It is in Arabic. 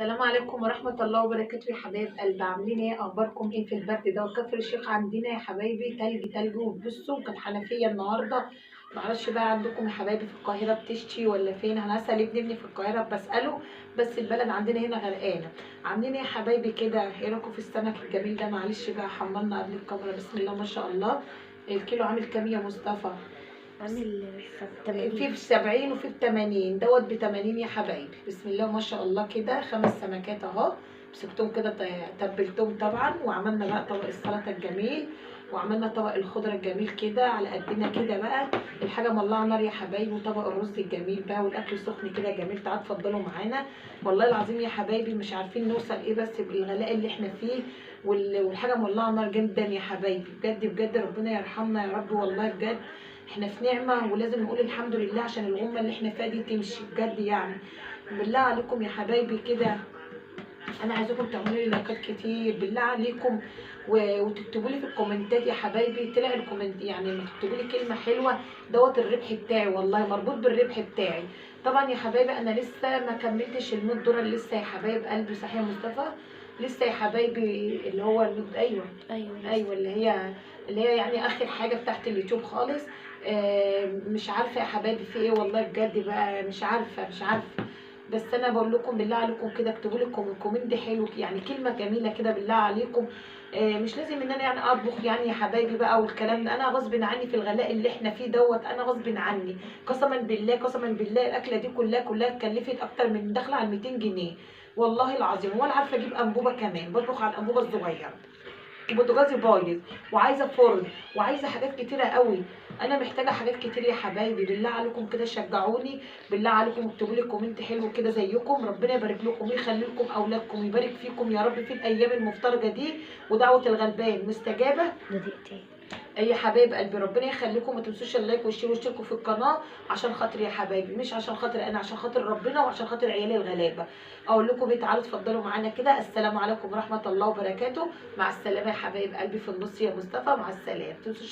السلام عليكم ورحمة الله وبركاته يا حبايب قلبي، عاملين ايه؟ اخباركم ايه في البرد ده؟ وكفر الشيخ عندنا يا حبايبي تلج تلج. وبصوا كانت حنفية النهارده. معرفش بقى عندكم يا حبايبي في القاهرة بتشتي ولا فين؟ انا هسأل ابني في القاهرة بسأله، بس البلد عندنا هنا غرقانة. عاملين ايه يا حبايبي كده؟ ايه رايكم في السمك الجميل ده؟ معلش بقى حمرنا قبل الكاميرا، بسم الله ما شاء الله. الكيلو عامل كام يا مصطفى؟ عامل في 80. 70 وفي 80 دوت ب80 يا حبايبي، بسم الله ما شاء الله كده. 5 سمكات اهو، مسكتهم كده تبلتهم طبعا، وعملنا بقى طبق السلطه الجميل، وعملنا طبق الخضره الجميل كده على قدنا كده بقى. الحاجه مولعه نار يا حبايبي، وطبق الرز الجميل بقى، والاكل سخن كده جميل. تعالوا اتفضلوا معانا. والله العظيم يا حبايبي مش عارفين نوصل ايه بس بالغلاء اللي احنا فيه، والحاجه مولعه نار جدا يا حبايبي، بجد بجد ربنا يرحمنا يا رب، والله بجد احنا في نعمة ولازم نقول الحمد لله عشان الغمة اللي احنا فيها دي تمشي بجد يعني. بالله عليكم يا حبايبي كده، انا عايزاكم تعملوا لي لايكات كتير بالله عليكم، وتكتبوا لي في الكومنتات يا حبايبي. طلع الكومنت يعني لما تكتبوا لي كلمة حلوة دوت الربح بتاعي، والله مربوط بالربح بتاعي. طبعا يا حبايبي انا لسه ما كملتش ال100 دولار لسه يا حبايب قلبي، صح يا مصطفى؟ لسه يا حبايبي اللي هو ايوه ايوه اللي هي يعني اخر حاجه بتاعت اليوتيوب خالص. مش عارفه يا حبايبي في ايه، والله بجد بقى مش عارفه. بس انا بقول لكم بالله عليكم كده اكتبوا لي كومنت حلو يعني كلمه جميله كده بالله عليكم. مش لازم ان انا يعني اطبخ يعني يا حبايبي بقى والكلام ده، انا غصب عني في الغلاء اللي احنا فيه دوت، انا غصب عني. قسما بالله قسما بالله الاكله دي كلها اتكلفت اكتر من داخله على 200 جنيه، والله العظيم. ولا عارفه اجيب انبوبه كمان، بطبخ على الانبوبه الصغيره، وبوتاجازي بايظ، وعايزه فرن، وعايزه حاجات كتيره قوي. انا محتاجه حاجات كتير يا حبايبي، بالله عليكم كده شجعوني. بالله عليكم اكتبوا لي كومنت حلو كده زيكم، ربنا يبارك لكم ويخلي لكم اولادكم ويبارك فيكم يا رب في الايام المفترجه دي. ودعوه الغلبان مستجابه. ده دقيقتين. اي حبايب قلبي ربنا يخليكم، ما تنسوش اللايك والشير واشتركوا في القناه عشان خاطري يا حبايبي، مش عشان خاطر انا، عشان خاطر ربنا وعشان خاطر عيالي الغلابه. اقول لكم ايه؟ تعالوا اتفضلوا معانا كده. السلام عليكم ورحمه الله وبركاته. مع السلامه يا حبايب قلبي في النص يا مصطفى، مع السلامه.